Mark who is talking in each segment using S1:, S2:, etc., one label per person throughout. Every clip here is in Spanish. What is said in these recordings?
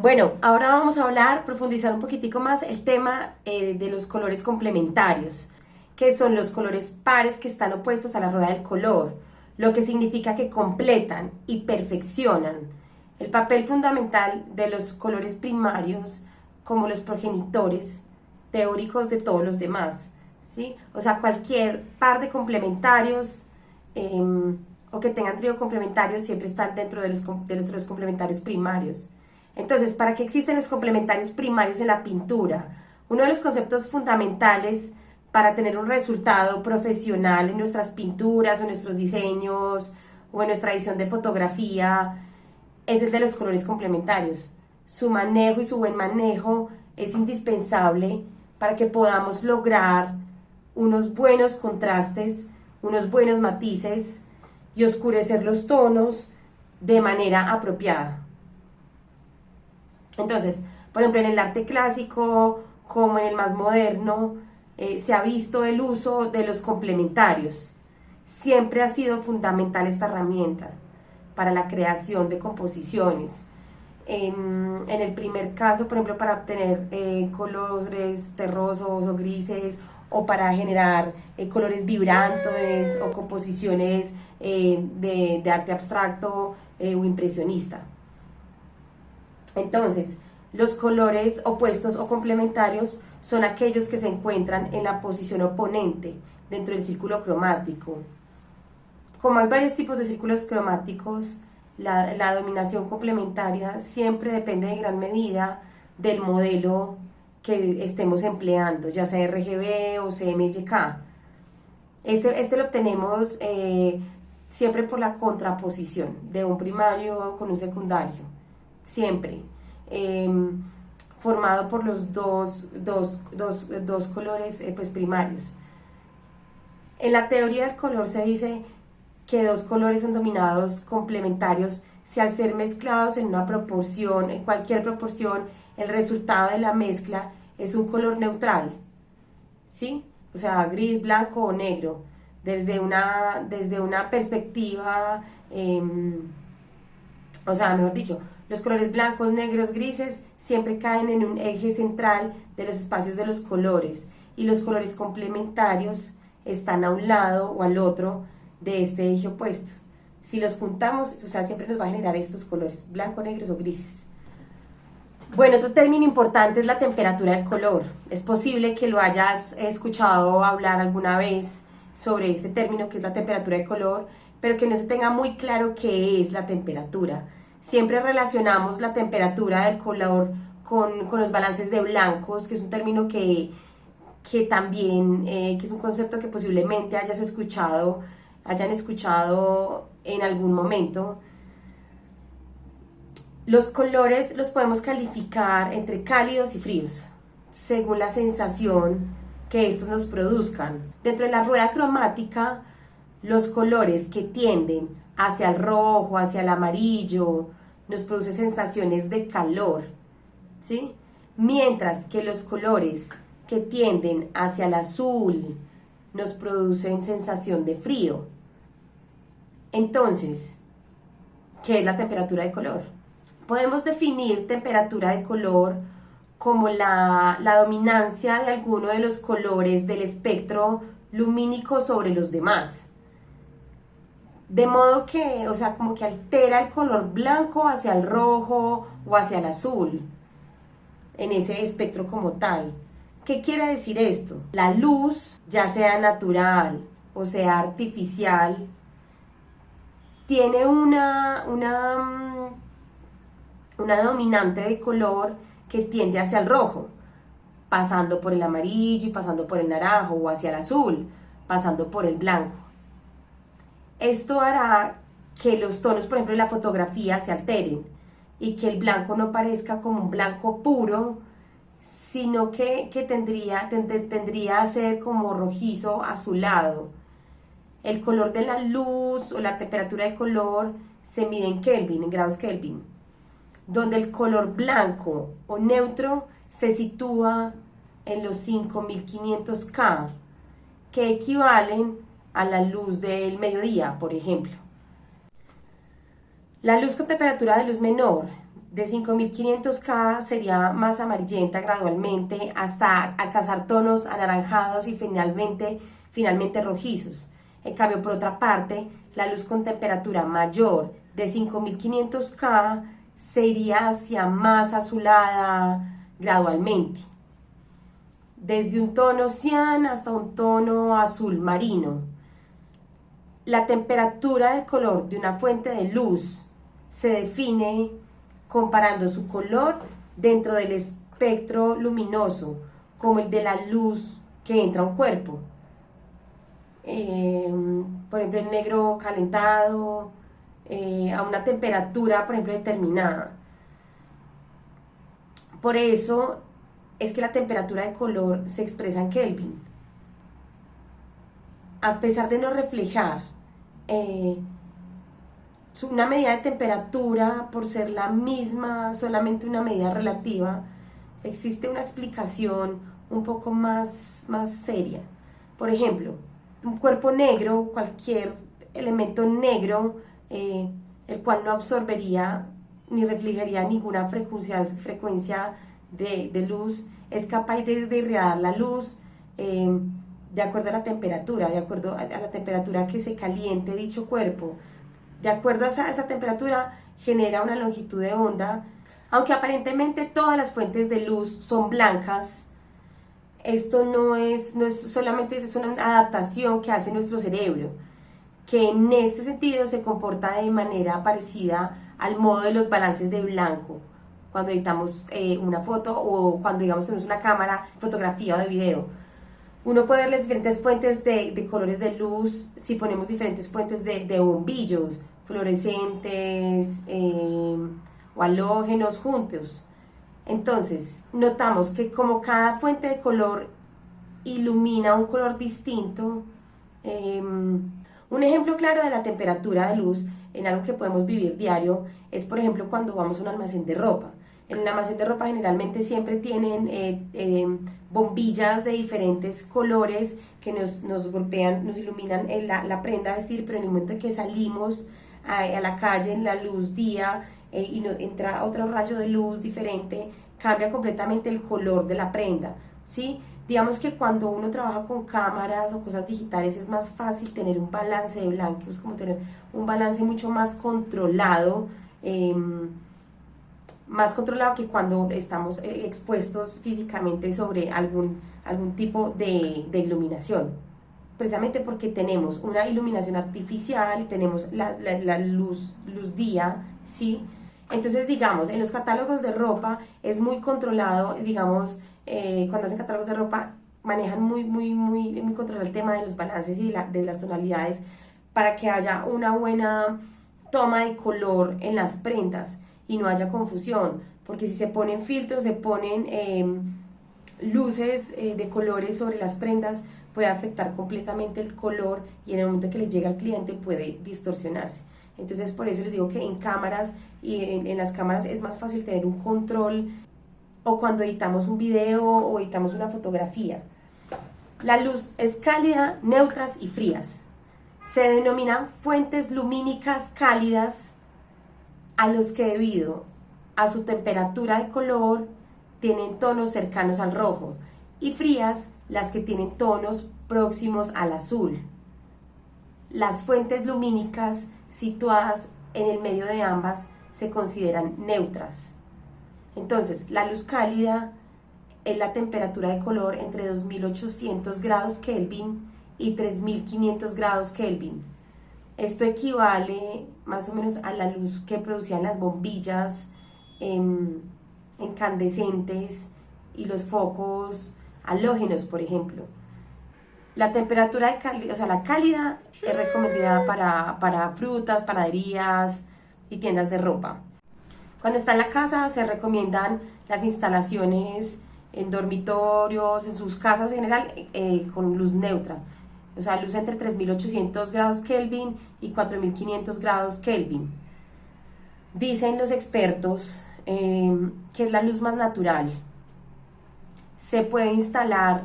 S1: Bueno, ahora vamos a profundizar un poquitico más el tema de los colores complementarios, que son los colores pares que están opuestos a la rueda del color, lo que significa que completan y perfeccionan el papel fundamental de los colores primarios como los progenitores teóricos de todos los demás, ¿sí? O sea, cualquier par de complementarios o que tengan trío complementario siempre están dentro de los complementarios primarios. Entonces, ¿para qué existen los complementarios primarios en la pintura? Uno de los conceptos fundamentales para tener un resultado profesional en nuestras pinturas o en nuestros diseños o en nuestra edición de fotografía es el de los colores complementarios. Su manejo y su buen manejo es indispensable para que podamos lograr unos buenos contrastes, unos buenos matices y oscurecer los tonos de manera apropiada. Entonces, por ejemplo, en el arte clásico, como en el más moderno, se ha visto el uso de los complementarios. Siempre ha sido fundamental esta herramienta para la creación de composiciones. En el primer caso, por ejemplo, para obtener colores terrosos o grises, o para generar colores vibrantes o composiciones de arte abstracto o impresionista. Entonces, los colores opuestos o complementarios son aquellos que se encuentran en la posición oponente dentro del círculo cromático. Como hay varios tipos de círculos cromáticos, la dominación complementaria siempre depende de gran medida del modelo que estemos empleando, ya sea RGB o CMYK. Este lo obtenemos siempre por la contraposición de un primario con un secundario. Siempre formado por los dos colores pues primarios. En la teoría del color se dice que dos colores son dominados complementarios si al ser mezclados en una proporción, en cualquier proporción, el resultado de la mezcla es un color neutral, ¿sí? O sea, gris, blanco o negro, desde una perspectiva, o sea, mejor dicho, los colores blancos, negros, grises siempre caen en un eje central de los espacios de los colores y los colores complementarios están a un lado o al otro de este eje opuesto. Si los juntamos, o sea, siempre nos va a generar estos colores, blanco, negros o grises. Bueno, otro término importante es la temperatura del color. Es posible que lo hayas escuchado hablar alguna vez sobre este término que es la temperatura de color, pero que no se tenga muy claro qué es la temperatura. Siempre relacionamos la temperatura del color con los balances de blancos, que es un término que también, que es un concepto que posiblemente hayan escuchado en algún momento. Los colores los podemos calificar entre cálidos y fríos, según la sensación que estos nos produzcan. Dentro de la rueda cromática, los colores que tienden hacia el rojo, hacia el amarillo, nos produce sensaciones de calor, ¿sí? Mientras que los colores que tienden hacia el azul nos producen sensación de frío. Entonces, ¿qué es la temperatura de color? Podemos definir temperatura de color como la dominancia de alguno de los colores del espectro lumínico sobre los demás. De modo que, o sea, como que altera el color blanco hacia el rojo o hacia el azul, en ese espectro como tal. ¿Qué quiere decir esto? La luz, ya sea natural o sea artificial, tiene una dominante de color que tiende hacia el rojo, pasando por el amarillo y pasando por el naranjo, o hacia el azul, pasando por el blanco. Esto hará que los tonos, por ejemplo, en la fotografía se alteren y que el blanco no parezca como un blanco puro, sino que tendría a ser como rojizo azulado. El color de la luz o la temperatura de color se mide en Kelvin, en grados Kelvin, donde el color blanco o neutro se sitúa en los 5500 K, que equivalen a la luz del mediodía, por ejemplo. La luz con temperatura de luz menor De 5500K sería más amarillenta gradualmente hasta alcanzar tonos anaranjados y finalmente rojizos. En cambio, por otra parte, la luz con temperatura mayor de 5500K se iría hacia más azulada gradualmente, desde un tono cian hasta un tono azul marino. La temperatura del color de una fuente de luz se define comparando su color dentro del espectro luminoso, como el de la luz que entra a un cuerpo. Por ejemplo, el negro calentado, a una temperatura, por ejemplo, determinada. Por eso es que la temperatura de color se expresa en Kelvin. A pesar de no reflejar una medida de temperatura, por ser la misma, solamente una medida relativa, existe una explicación un poco más seria. Por ejemplo, un cuerpo negro, cualquier elemento negro, el cual no absorbería ni reflejaría ninguna frecuencia de luz, es capaz de irradiar la luz de acuerdo a la temperatura, de acuerdo a la temperatura que se caliente dicho cuerpo. De acuerdo a esa temperatura genera una longitud de onda. Aunque aparentemente todas las fuentes de luz son blancas, esto no es solamente, es una adaptación que hace nuestro cerebro, que en este sentido se comporta de manera parecida al modo de los balances de blanco cuando editamos una foto, o cuando, digamos, tenemos una cámara, fotografía o de video. Uno puede ver las diferentes fuentes de colores de luz si ponemos diferentes fuentes de bombillos fluorescentes o halógenos juntos. Entonces, notamos que como cada fuente de color ilumina un color distinto, un ejemplo claro de la temperatura de luz en algo que podemos vivir diario es, por ejemplo, cuando vamos a un almacén de ropa. En un almacén de ropa generalmente siempre tienen bombillas de diferentes colores que nos golpean, nos iluminan la prenda a vestir, pero en el momento en que salimos a la calle en la luz día y nos entra otro rayo de luz diferente, cambia completamente el color de la prenda, ¿sí? Digamos que cuando uno trabaja con cámaras o cosas digitales es más fácil tener un balance de blancos, como tener un balance mucho más controlado, que cuando estamos expuestos físicamente sobre algún tipo de iluminación. Precisamente porque tenemos una iluminación artificial y tenemos la luz día, ¿sí? Entonces, digamos, en los catálogos de ropa es muy controlado, digamos, cuando hacen catálogos de ropa manejan muy controlado el tema de los balances y de las tonalidades para que haya una buena toma de color en las prendas y no haya confusión, porque si se ponen filtros, se ponen luces de colores sobre las prendas, puede afectar completamente el color y en el momento que le llega al cliente puede distorsionarse. Entonces, por eso les digo que en cámaras y en las cámaras es más fácil tener un control, o cuando editamos un video o editamos una fotografía. La luz es cálida, neutras y frías. Se denominan fuentes lumínicas cálidas a los que, debido a su temperatura de color, tienen tonos cercanos al rojo, y frías las que tienen tonos próximos al azul. Las fuentes lumínicas situadas en el medio de ambas se consideran neutras. Entonces, la luz cálida es la temperatura de color entre 2800 grados Kelvin y 3500 grados Kelvin. Esto equivale más o menos a la luz que producían las bombillas incandescentes y los focos halógenos, por ejemplo. La temperatura la cálida es recomendada para frutas, panaderías y tiendas de ropa. Cuando está en la casa se recomiendan las instalaciones en dormitorios, en sus casas en general, con luz neutra. O sea, luz entre 3800 grados Kelvin y 4500 grados Kelvin. Dicen los expertos que es la luz más natural. Se puede instalar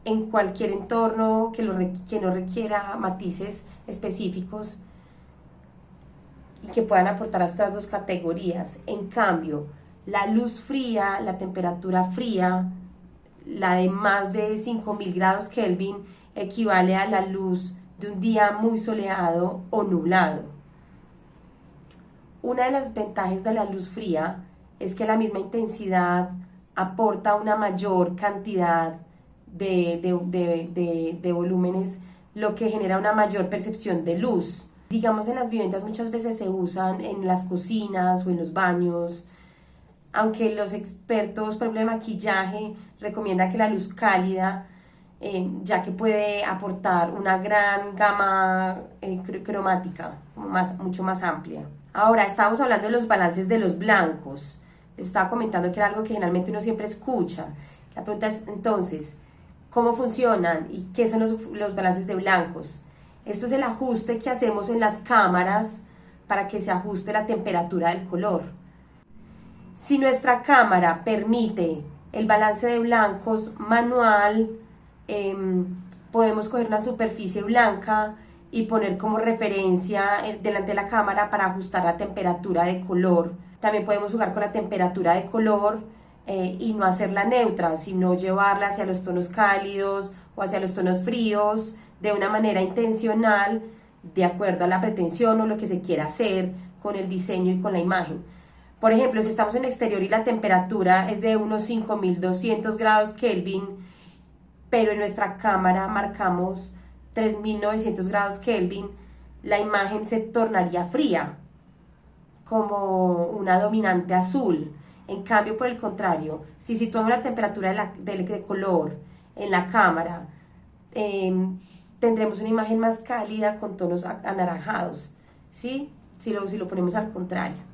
S1: en cualquier entorno que no requiera matices específicos. y que puedan aportar a estas dos categorías. En cambio, la luz fría, la temperatura fría, la de más de 5000 grados Kelvin, equivale a la luz de un día muy soleado o nublado. Una de las ventajas de la luz fría es que la misma intensidad aporta una mayor cantidad de volúmenes, lo que genera una mayor percepción de luz. Digamos, en las viviendas muchas veces se usan en las cocinas o en los baños, aunque los expertos, por ejemplo, de maquillaje, recomiendan que la luz cálida, ya que puede aportar una gran gama cromática, mucho más amplia. Ahora, estábamos hablando de los balances de los blancos. Les estaba comentando que era algo que generalmente uno siempre escucha. La pregunta es, entonces, ¿cómo funcionan y qué son los balances de blancos? Esto es el ajuste que hacemos en las cámaras para que se ajuste la temperatura del color. Si nuestra cámara permite el balance de blancos manual, podemos coger una superficie blanca y poner como referencia delante de la cámara para ajustar la temperatura de color. También podemos jugar con la temperatura de color y no hacerla neutra, sino llevarla hacia los tonos cálidos o hacia los tonos fríos de una manera intencional, de acuerdo a la pretensión o lo que se quiera hacer con el diseño y con la imagen. Por ejemplo, si estamos en el exterior y la temperatura es de unos 5200 grados Kelvin, pero en nuestra cámara marcamos 3900 grados Kelvin, la imagen se tornaría fría, como una dominante azul. En cambio, por el contrario, si situamos la temperatura del color en la cámara, tendremos una imagen más cálida con tonos anaranjados, ¿sí? Si lo ponemos al contrario.